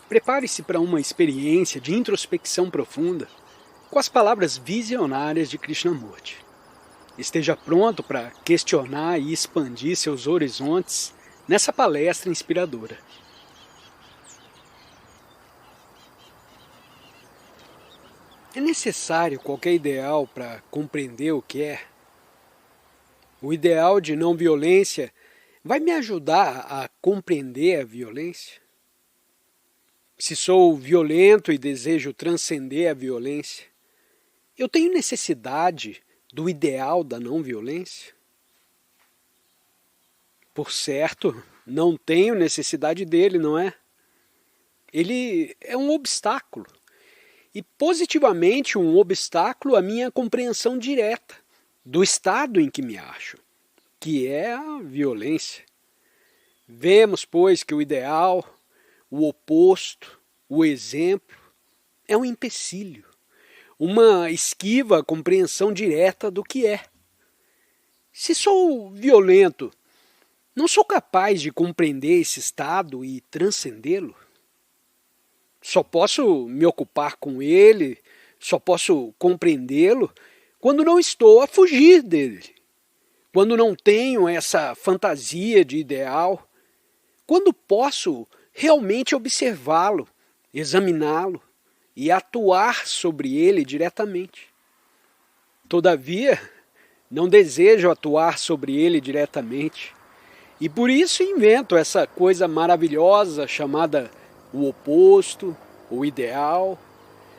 Prepare-se para uma experiência de introspecção profunda com as palavras visionárias de Krishnamurti. Esteja pronto para questionar e expandir seus horizontes nessa palestra inspiradora. É necessário qualquer ideal para compreender o que é? O ideal de não violência vai me ajudar a compreender a violência? Se sou violento e desejo transcender a violência, eu tenho necessidade do ideal da não violência? Por certo, não tenho necessidade dele, não é? Ele é um obstáculo, e positivamente um obstáculo à minha compreensão direta do estado em que me acho, que é a violência. Vemos, pois, que o ideal, o oposto, o exemplo, é um empecilho, uma esquiva à compreensão direta do que é. Se sou violento, não sou capaz de compreender esse estado e transcendê-lo? Só posso me ocupar com ele, só posso compreendê-lo quando não estou a fugir dele, quando não tenho essa fantasia de ideal, quando posso realmente observá-lo, examiná-lo e atuar sobre ele diretamente. Todavia, não desejo atuar sobre ele diretamente, e por isso invento essa coisa maravilhosa chamada o oposto, o ideal,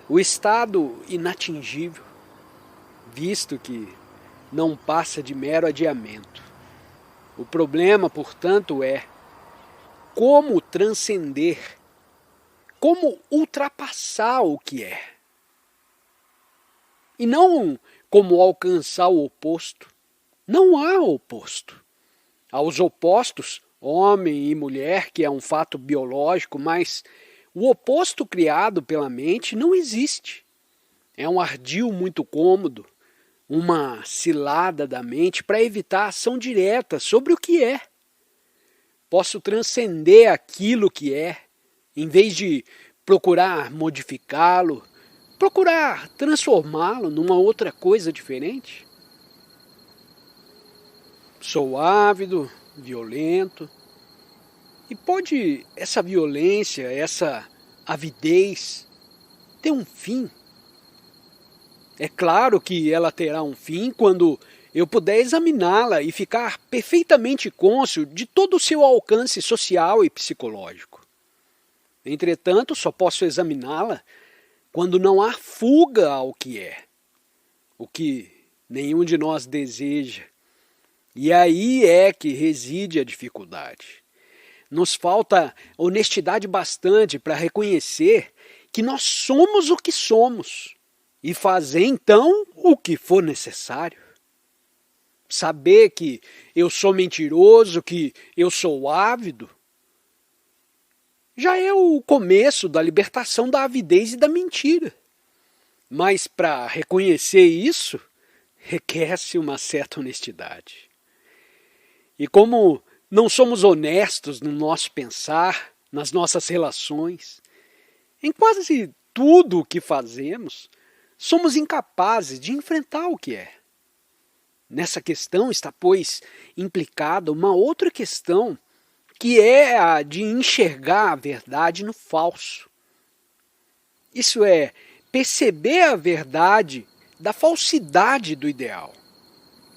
o estado inatingível, visto que não passa de mero adiamento. O problema, portanto, é como transcender, como ultrapassar o que é. E não como alcançar o oposto. Não há oposto. Há os opostos, homem e mulher, que é um fato biológico, mas o oposto criado pela mente não existe. É um ardil muito cômodo, uma cilada da mente para evitar ação direta sobre o que é. Posso transcender aquilo que é, em vez de procurar modificá-lo, procurar transformá-lo numa outra coisa diferente? Sou ávido, violento, e pode essa violência, essa avidez ter um fim? É claro que ela terá um fim quando eu puder examiná-la e ficar perfeitamente cônscio de todo o seu alcance social e psicológico. Entretanto, só posso examiná-la quando não há fuga ao que é, o que nenhum de nós deseja. E aí é que reside a dificuldade. Nos falta honestidade bastante para reconhecer que nós somos o que somos e fazer então o que for necessário. Saber que eu sou mentiroso, que eu sou ávido, já é o começo da libertação da avidez e da mentira. Mas para reconhecer isso, requer-se uma certa honestidade. E como não somos honestos no nosso pensar, nas nossas relações, em quase tudo o que fazemos, somos incapazes de enfrentar o que é. Nessa questão está, pois, implicada uma outra questão, que é a de enxergar a verdade no falso. Isso é, perceber a verdade da falsidade do ideal.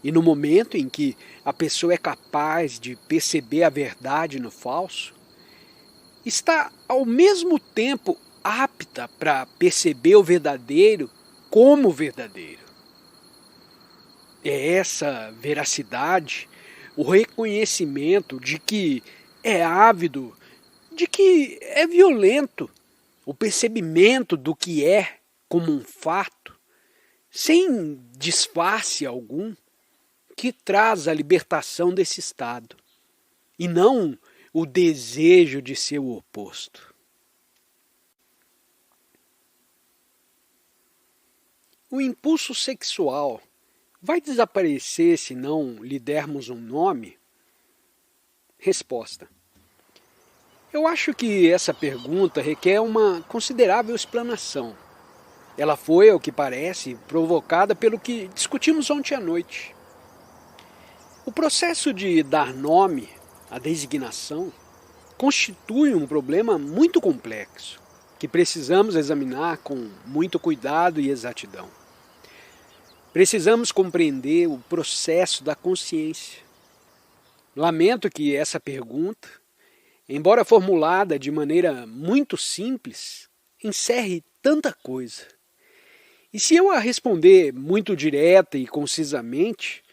E no momento em que a pessoa é capaz de perceber a verdade no falso, está ao mesmo tempo apta para perceber o verdadeiro como verdadeiro. É essa veracidade, o reconhecimento de que é ávido, de que é violento, o percebimento do que é como um fato, sem disfarce algum, que traz a libertação desse estado, e não o desejo de ser o oposto. O impulso sexual vai desaparecer se não lhe dermos um nome? Resposta: Eu acho que essa pergunta requer uma considerável explanação. Ela foi, ao que parece, provocada pelo que discutimos ontem à noite. O processo de dar nome à designação constitui um problema muito complexo, que precisamos examinar com muito cuidado e exatidão. Precisamos compreender o processo da consciência. Lamento que essa pergunta, embora formulada de maneira muito simples, encerre tanta coisa. E se eu a responder muito direta e concisamente,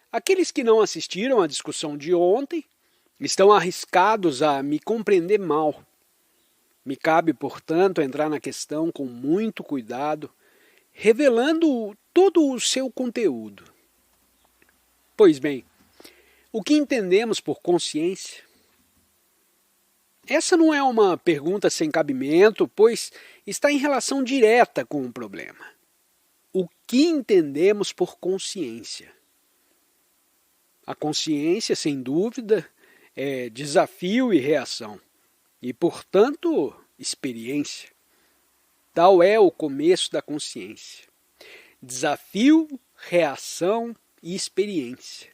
aqueles que não assistiram à discussão de ontem estão arriscados a me compreender mal. Me cabe, portanto, entrar na questão com muito cuidado, revelando todo o seu conteúdo. Pois bem, o que entendemos por consciência? Essa não é uma pergunta sem cabimento, pois está em relação direta com o problema. O que entendemos por consciência? A consciência, sem dúvida, é desafio e reação, e, portanto, experiência. Tal é o começo da consciência. Desafio, reação e experiência.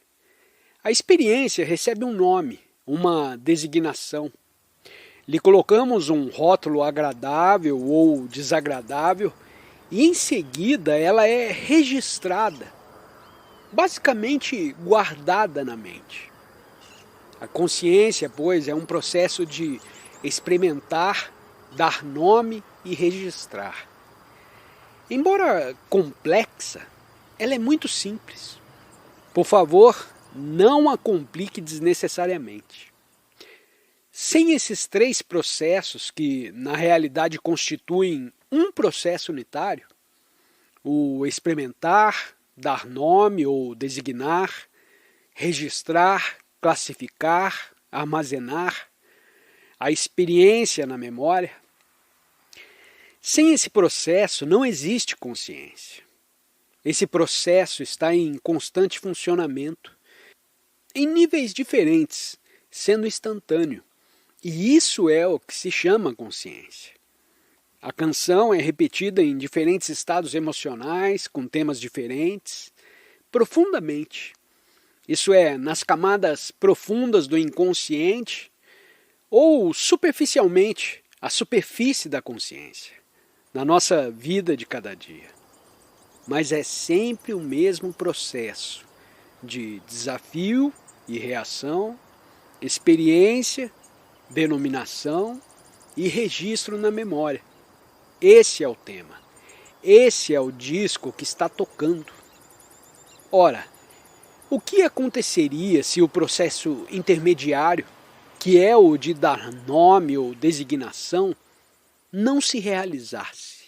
A experiência recebe um nome, uma designação. Lhe colocamos um rótulo agradável ou desagradável e em seguida ela é registrada, basicamente guardada na mente. A consciência, pois, é um processo de experimentar, dar nome e registrar. Embora complexa, ela é muito simples. Por favor, não a complique desnecessariamente. Sem esses três processos, que na realidade constituem um processo unitário, o experimentar, dar nome ou designar, registrar, classificar, armazenar, a experiência na memória, sem esse processo não existe consciência. Esse processo está em constante funcionamento, em níveis diferentes, sendo instantâneo. E isso é o que se chama consciência. A canção é repetida em diferentes estados emocionais, com temas diferentes, profundamente. Isso é, nas camadas profundas do inconsciente ou superficialmente, a superfície da consciência, na nossa vida de cada dia. Mas é sempre o mesmo processo de desafio e reação, experiência, denominação e registro na memória. Esse é o tema. Esse é o disco que está tocando. Ora, o que aconteceria se o processo intermediário, que é o de dar nome ou designação, não se realizasse?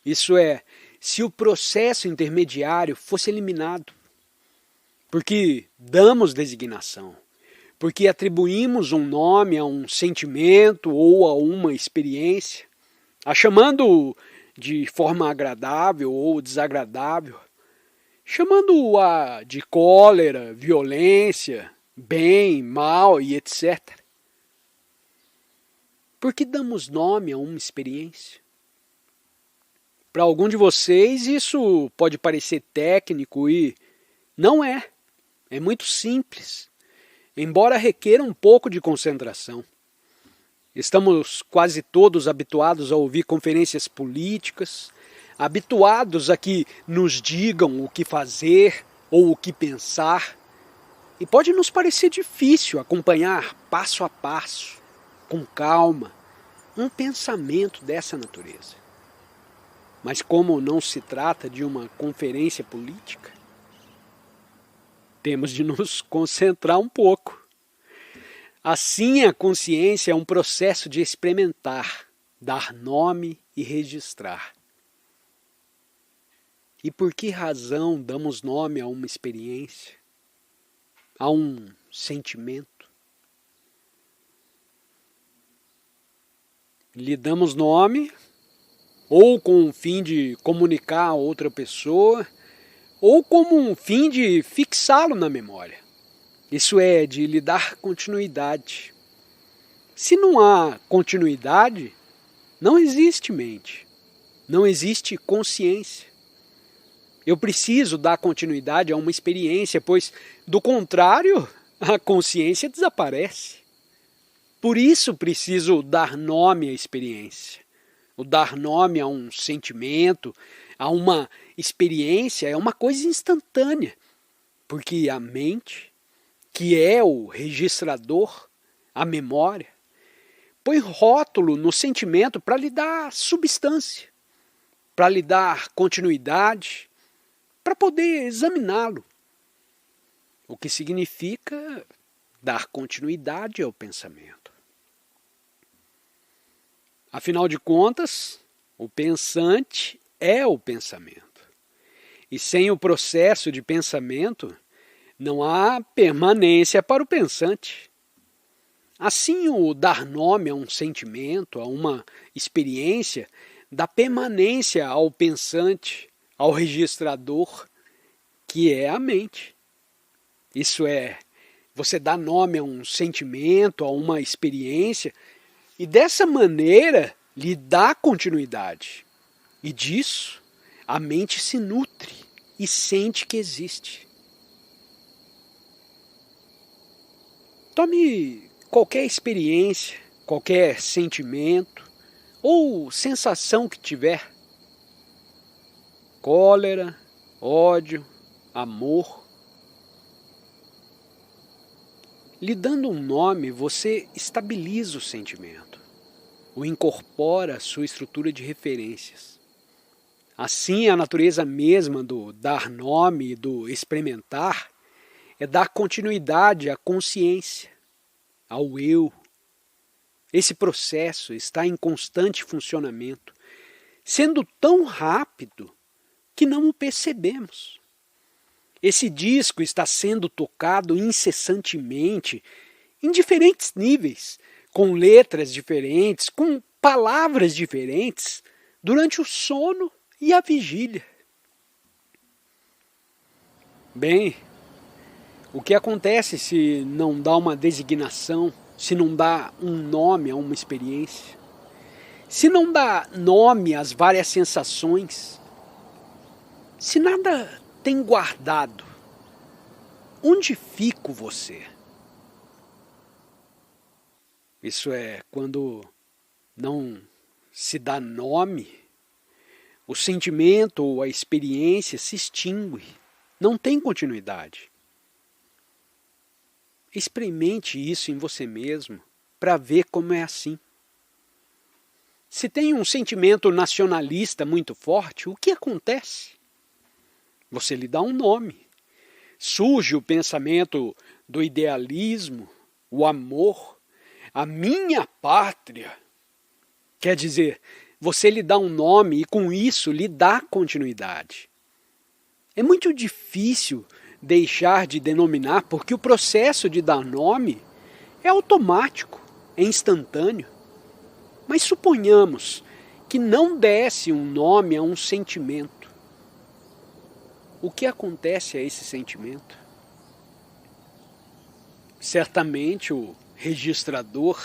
Isso é, se o processo intermediário fosse eliminado. Porque damos designação, porque atribuímos um nome a um sentimento ou a uma experiência, a chamando de forma agradável ou desagradável, chamando-a de cólera, violência, bem, mal e etc. Por que damos nome a uma experiência? Para algum de vocês isso pode parecer técnico e não é. É muito simples, embora requer um pouco de concentração. Estamos quase todos habituados a ouvir conferências políticas, habituados a que nos digam o que fazer ou o que pensar, e pode nos parecer difícil acompanhar passo a passo, com calma, um pensamento dessa natureza. Mas como não se trata de uma conferência política, temos de nos concentrar um pouco. Assim, a consciência é um processo de experimentar, dar nome e registrar. E por que razão damos nome a uma experiência, a um sentimento? Lhe damos nome, ou com o fim de comunicar a outra pessoa, ou como um fim de fixá-lo na memória. Isso é, de lhe dar continuidade. Se não há continuidade, não existe mente, não existe consciência. Eu preciso dar continuidade a uma experiência, pois, do contrário, a consciência desaparece. Por isso preciso dar nome à experiência. O dar nome a um sentimento, a uma experiência, é uma coisa instantânea, porque a mente, que é o registrador, a memória, põe rótulo no sentimento para lhe dar substância, para lhe dar continuidade, para poder examiná-lo. O que significa dar continuidade ao pensamento. Afinal de contas, o pensante é o pensamento. E sem o processo de pensamento, não há permanência para o pensante. Assim, o dar nome a um sentimento, a uma experiência, dá permanência ao pensante, ao registrador, que é a mente. Isso é, você dá nome a um sentimento, a uma experiência, e dessa maneira lhe dá continuidade. E disso a mente se nutre e sente que existe. Tome qualquer experiência, qualquer sentimento ou sensação que tiver. Cólera, ódio, amor. Lhe dando um nome, você estabiliza o sentimento, o incorpora à sua estrutura de referências. Assim, a natureza mesma do dar nome e do experimentar é dar continuidade à consciência, ao eu. Esse processo está em constante funcionamento, sendo tão rápido que não o percebemos. Esse disco está sendo tocado incessantemente, em diferentes níveis, com letras diferentes, com palavras diferentes, durante o sono e a vigília. Bem, o que acontece se não dá uma designação, se não dá um nome a uma experiência? Se não dá nome às várias sensações? Se nada tem guardado, onde fica você? Isso é, quando não se dá nome, o sentimento ou a experiência se extingue, não tem continuidade. Experimente isso em você mesmo para ver como é assim. Se tem um sentimento nacionalista muito forte, o que acontece? Você lhe dá um nome. Surge o pensamento do idealismo, o amor, a minha pátria. Quer dizer, você lhe dá um nome e com isso lhe dá continuidade. É muito difícil deixar de denominar porque o processo de dar nome é automático, é instantâneo. Mas suponhamos que não desse um nome a um sentimento. O que acontece a esse sentimento? Certamente o registrador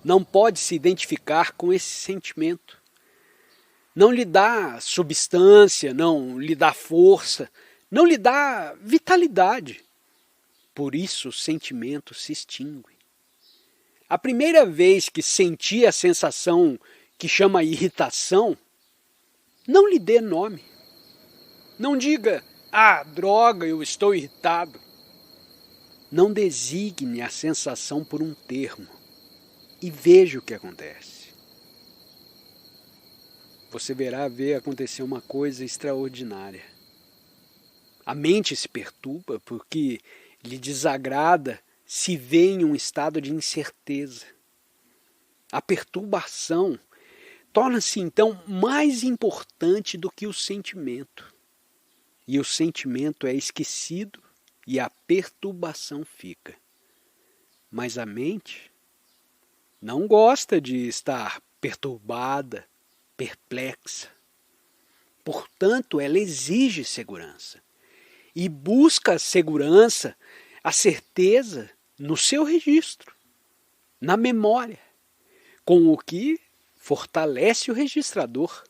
não pode se identificar com esse sentimento. Não lhe dá substância, não lhe dá força, não lhe dá vitalidade. Por isso o sentimento se extingue. A primeira vez que senti a sensação que chama irritação, não lhe dê nome. Não diga, droga, eu estou irritado. Não designe a sensação por um termo e veja o que acontece. Você verá ver acontecer uma coisa extraordinária. A mente se perturba porque lhe desagrada se vê em um estado de incerteza. A perturbação torna-se então mais importante do que o sentimento. E o sentimento é esquecido e a perturbação fica. Mas a mente não gosta de estar perturbada, perplexa. Portanto, ela exige segurança. E busca a segurança, a certeza no seu registro. na memória, com o que fortalece o registrador.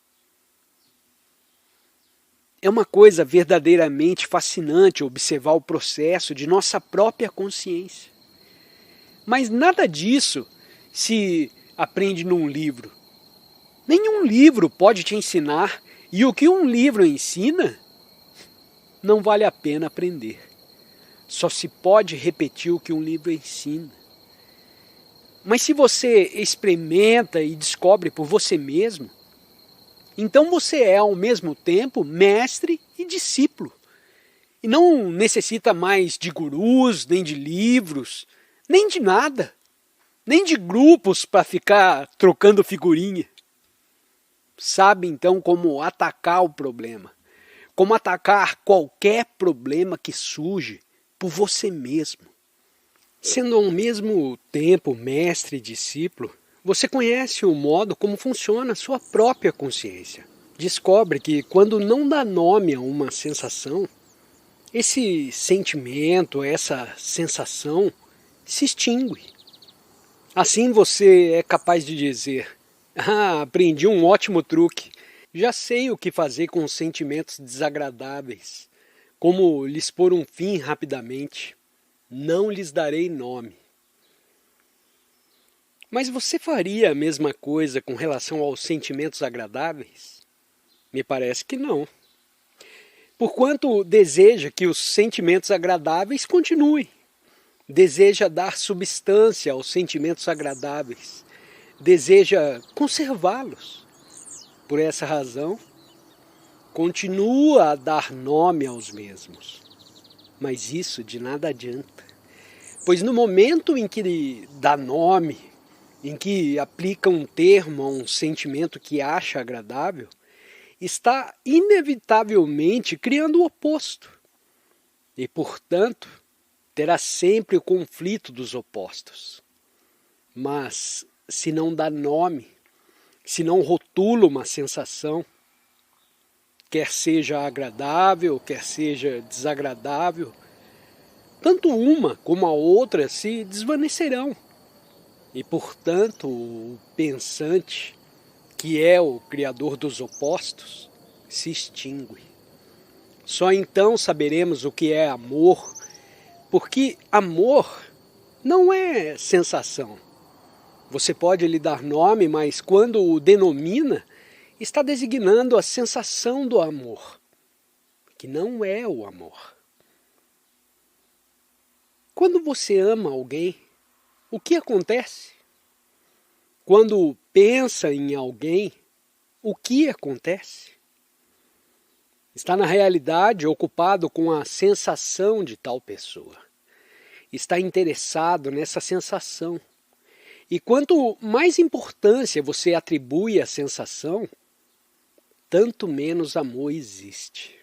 É uma coisa verdadeiramente fascinante observar o processo de nossa própria consciência. Mas nada disso se aprende num livro. Nenhum livro pode te ensinar, e o que um livro ensina não vale a pena aprender. Só se pode repetir o que um livro ensina. Mas se você experimenta e descobre por você mesmo, então você é ao mesmo tempo mestre e discípulo. E não necessita mais de gurus, nem de livros, nem de nada. Nem de grupos para ficar trocando figurinha. Sabe então como atacar o problema. Como atacar qualquer problema que surge por você mesmo. Sendo ao mesmo tempo mestre e discípulo, você conhece o modo como funciona a sua própria consciência. Descobre que quando não dá nome a uma sensação, esse sentimento, essa sensação se extingue. Assim você é capaz de dizer: aprendi um ótimo truque. Já sei o que fazer com os sentimentos desagradáveis. Como lhes pôr um fim rapidamente. Não lhes darei nome. Mas você faria a mesma coisa com relação aos sentimentos agradáveis? Me parece que não. Porquanto deseja que os sentimentos agradáveis continuem. Deseja dar substância aos sentimentos agradáveis. Deseja conservá-los. Por essa razão, continua a dar nome aos mesmos. Mas isso de nada adianta. Pois no momento em que dá nome, em que aplica um termo a um sentimento que acha agradável, está inevitavelmente criando o oposto. E, portanto, terá sempre o conflito dos opostos. Mas, se não dá nome, se não rotula uma sensação, quer seja agradável, quer seja desagradável, tanto uma como a outra se desvanecerão. E, portanto, o pensante, que é o criador dos opostos, se extingue. Só então saberemos o que é amor, porque amor não é sensação. Você pode lhe dar nome, mas quando o denomina, está designando a sensação do amor, que não é o amor. Quando você ama alguém, o que acontece? Quando pensa em alguém, o que acontece? Está na realidade ocupado com a sensação de tal pessoa. Está interessado nessa sensação. E quanto mais importância você atribui à sensação, tanto menos amor existe.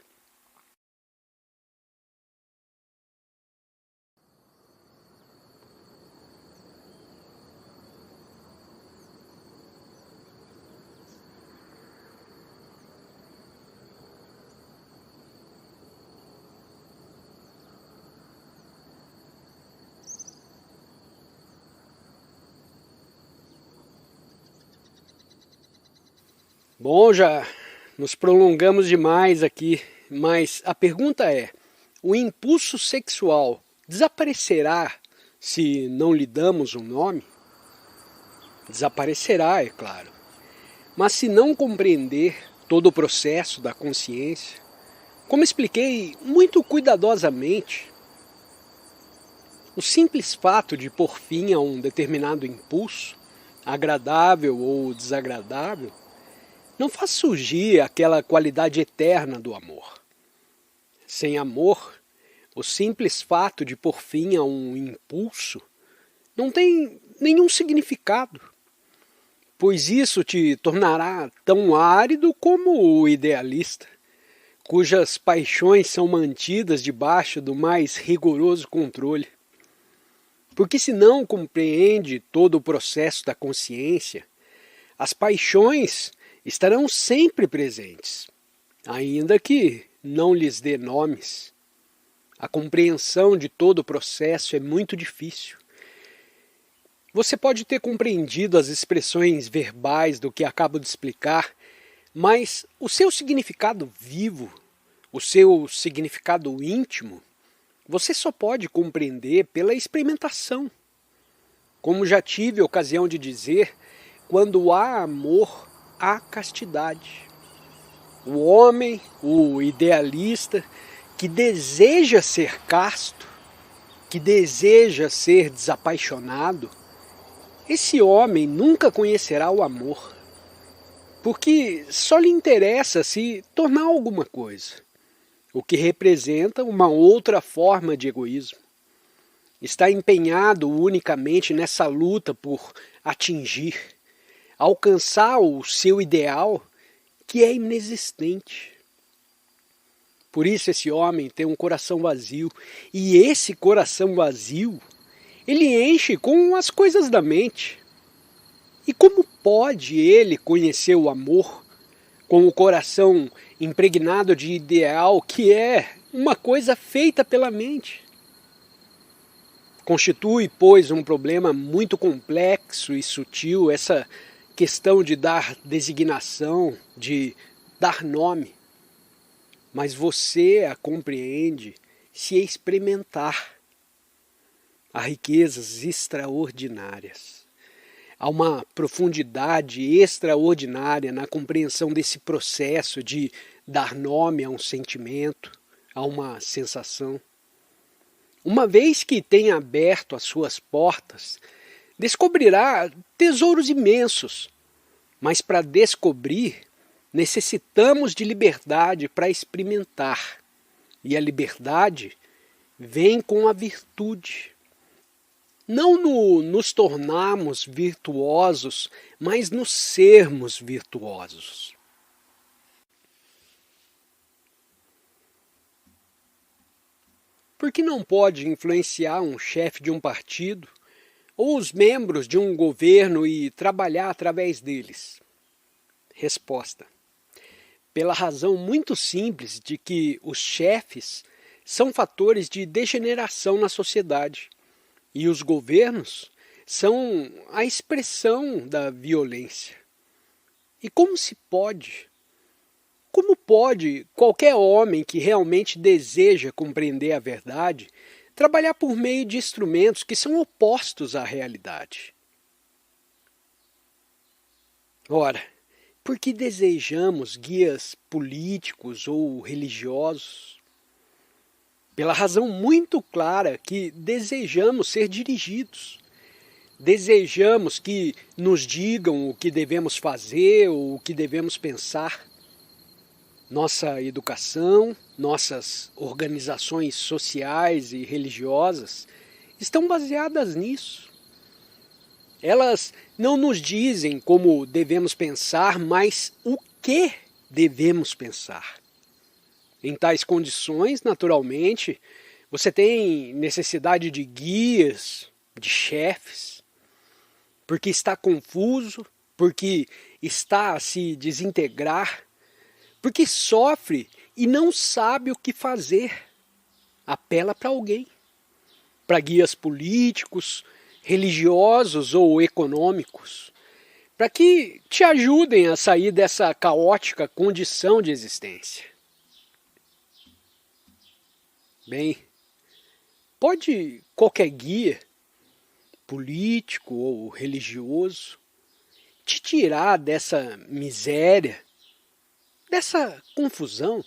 Bom, já nos prolongamos demais aqui, mas a pergunta é: o impulso sexual desaparecerá se não lhe damos um nome? Desaparecerá, é claro. Mas se não compreender todo o processo da consciência, como expliquei muito cuidadosamente, o simples fato de pôr fim a um determinado impulso, agradável ou desagradável, não faz surgir aquela qualidade eterna do amor. Sem amor, o simples fato de pôr fim a um impulso não tem nenhum significado, pois isso te tornará tão árido como o idealista, cujas paixões são mantidas debaixo do mais rigoroso controle. Porque se não compreende todo o processo da consciência, as paixões estarão sempre presentes, ainda que não lhes dê nomes. A compreensão de todo o processo é muito difícil. Você pode ter compreendido as expressões verbais do que acabo de explicar, mas o seu significado vivo, o seu significado íntimo, você só pode compreender pela experimentação. Como já tive ocasião de dizer, quando há amor, há castidade. O homem, o idealista, que deseja ser casto, que deseja ser desapaixonado, esse homem nunca conhecerá o amor, porque só lhe interessa se tornar alguma coisa, o que representa uma outra forma de egoísmo. Está empenhado unicamente nessa luta por atingir, alcançar o seu ideal, que é inexistente. Por isso esse homem tem um coração vazio, e esse coração vazio, ele enche com as coisas da mente. E como pode ele conhecer o amor com o coração impregnado de ideal, que é uma coisa feita pela mente? Constitui, pois, um problema muito complexo e sutil essa questão de dar designação, de dar nome. Mas você a compreende se experimentar. Há riquezas extraordinárias. Há uma profundidade extraordinária na compreensão desse processo de dar nome a um sentimento, a uma sensação. Uma vez que tenha aberto as suas portas, descobrirá tesouros imensos, mas para descobrir, necessitamos de liberdade para experimentar. E a liberdade vem com a virtude. Não nos tornarmos virtuosos, mas nos sermos virtuosos. Por que não pode influenciar um chefe de um partido ou os membros de um governo e trabalhar através deles? Resposta: pela razão muito simples de que os chefes são fatores de degeneração na sociedade e os governos são a expressão da violência. E como pode qualquer homem que realmente deseja compreender a verdade trabalhar por meio de instrumentos que são opostos à realidade? Ora, por que desejamos guias políticos ou religiosos? Pela razão muito clara que desejamos ser dirigidos. Desejamos que nos digam o que devemos fazer ou o que devemos pensar. Nossa educação, nossas organizações sociais e religiosas estão baseadas nisso. Elas não nos dizem como devemos pensar, mas o que devemos pensar. Em tais condições, naturalmente, você tem necessidade de guias, de chefes, porque está confuso, porque está a se desintegrar, porque sofre e não sabe o que fazer. Apela para alguém, para guias políticos, religiosos ou econômicos, para que te ajudem a sair dessa caótica condição de existência. Bem, pode qualquer guia, político ou religioso, te tirar dessa miséria, dessa confusão?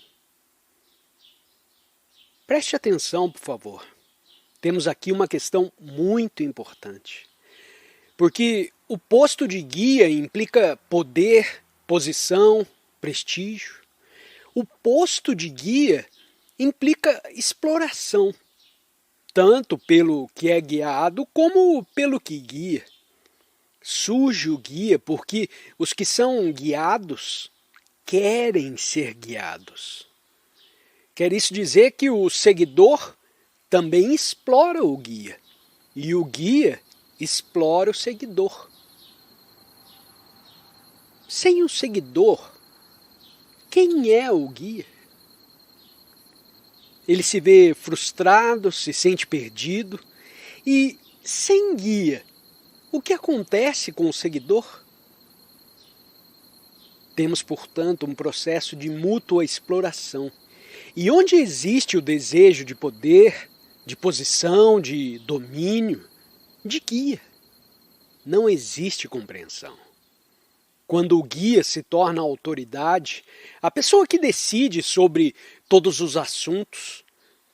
Preste atenção, por favor. Temos aqui uma questão muito importante. Porque o posto de guia implica poder, posição, prestígio. O posto de guia implica exploração, tanto pelo que é guiado como pelo que guia. Surge o guia porque os que são guiados querem ser guiados. Quer isso dizer que o seguidor também explora o guia, e o guia explora o seguidor. Sem o seguidor, quem é o guia? Ele se vê frustrado, se sente perdido, e sem guia, O que acontece com o seguidor? Temos, portanto, um processo de mútua exploração. E onde existe o desejo de poder, de posição, de domínio, de guia, não existe compreensão. Quando o guia se torna a autoridade, a pessoa que decide sobre todos os assuntos,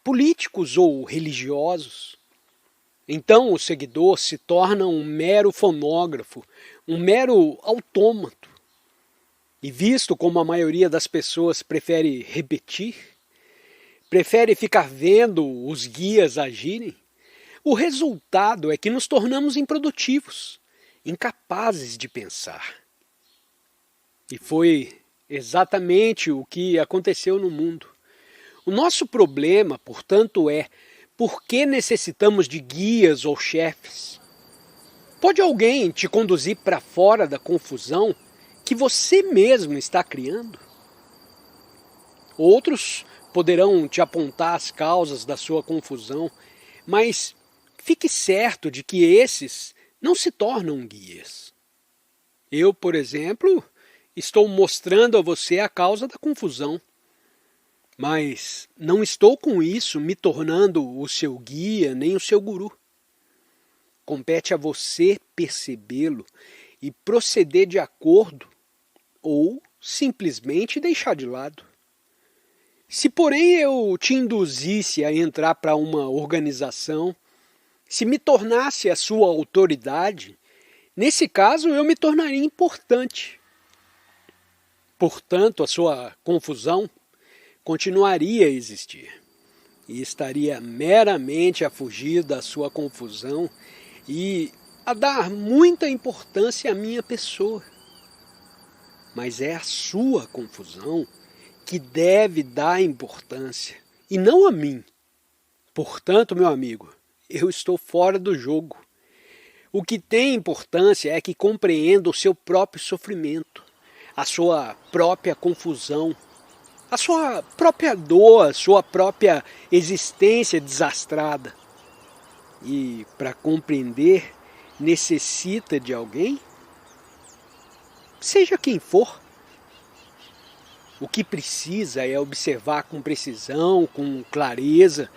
políticos ou religiosos, então o seguidor se torna um mero fonógrafo, um mero autômato. E visto como a maioria das pessoas prefere repetir, prefere ficar vendo os guias agirem, o resultado é que nos tornamos improdutivos, incapazes de pensar. E foi exatamente o que aconteceu no mundo. O nosso problema, portanto, é por que necessitamos de guias ou chefes? Pode alguém te conduzir para fora da confusão que você mesmo está criando? Outros poderão te apontar as causas da sua confusão, mas fique certo de que esses não se tornam guias. Eu, por exemplo, estou mostrando a você a causa da confusão, mas não estou com isso me tornando o seu guia nem o seu guru. Compete a você percebê-lo e proceder de acordo ou simplesmente deixar de lado. Se, porém, eu te induzisse a entrar para uma organização, se me tornasse a sua autoridade, nesse caso eu me tornaria importante. Portanto, a sua confusão continuaria a existir e estaria meramente a fugir da sua confusão e a dar muita importância à minha pessoa. Mas é a sua confusão que deve dar importância e não a mim. Portanto, meu amigo, eu estou fora do jogo. O que tem importância é que compreenda o seu próprio sofrimento, a sua própria confusão, a sua própria dor, a sua própria existência desastrada. E para compreender, necessita de alguém? Seja quem for. O que precisa é observar com precisão, com clareza,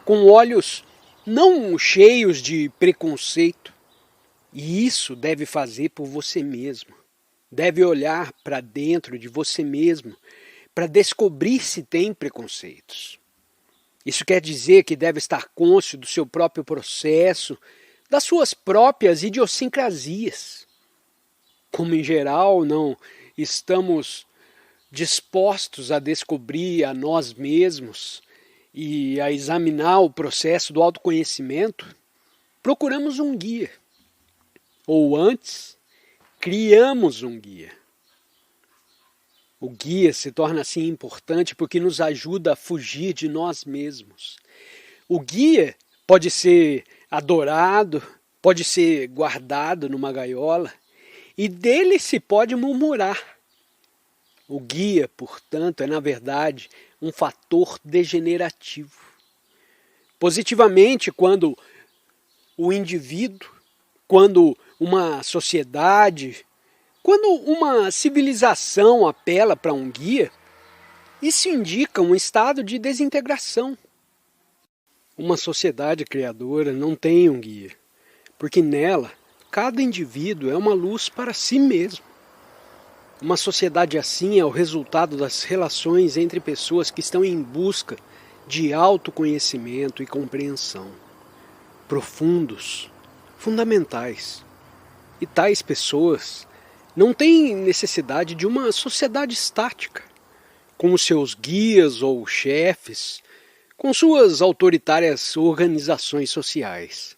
com olhos não cheios de preconceito. E isso deve fazer por você mesmo. Deve olhar para dentro de você mesmo para descobrir se tem preconceitos. Isso quer dizer que deve estar cônscio do seu próprio processo, das suas próprias idiosincrasias. Como em geral não estamos dispostos a descobrir a nós mesmos e a examinar o processo do autoconhecimento, procuramos um guia. Ou antes, criamos um guia. O guia se torna assim importante porque nos ajuda a fugir de nós mesmos. O guia pode ser adorado, pode ser guardado numa gaiola, e dele se pode murmurar. O guia, portanto, é na verdade um fator degenerativo. Positivamente, quando o indivíduo, quando uma sociedade, quando uma civilização apela para um guia, isso indica um estado de desintegração. Uma sociedade criadora não tem um guia, porque nela cada indivíduo é uma luz para si mesmo. Uma sociedade assim é o resultado das relações entre pessoas que estão em busca de autoconhecimento e compreensão, profundos, fundamentais. E tais pessoas não têm necessidade de uma sociedade estática, com os seus guias ou chefes, com suas autoritárias organizações sociais.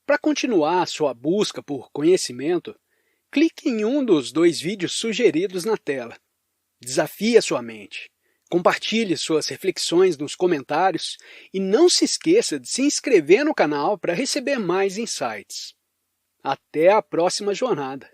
Para continuar a sua busca por conhecimento, clique em um dos 2 vídeos sugeridos na tela. Desafie a sua mente. Compartilhe suas reflexões nos comentários e não se esqueça de se inscrever no canal para receber mais insights. Até a próxima jornada!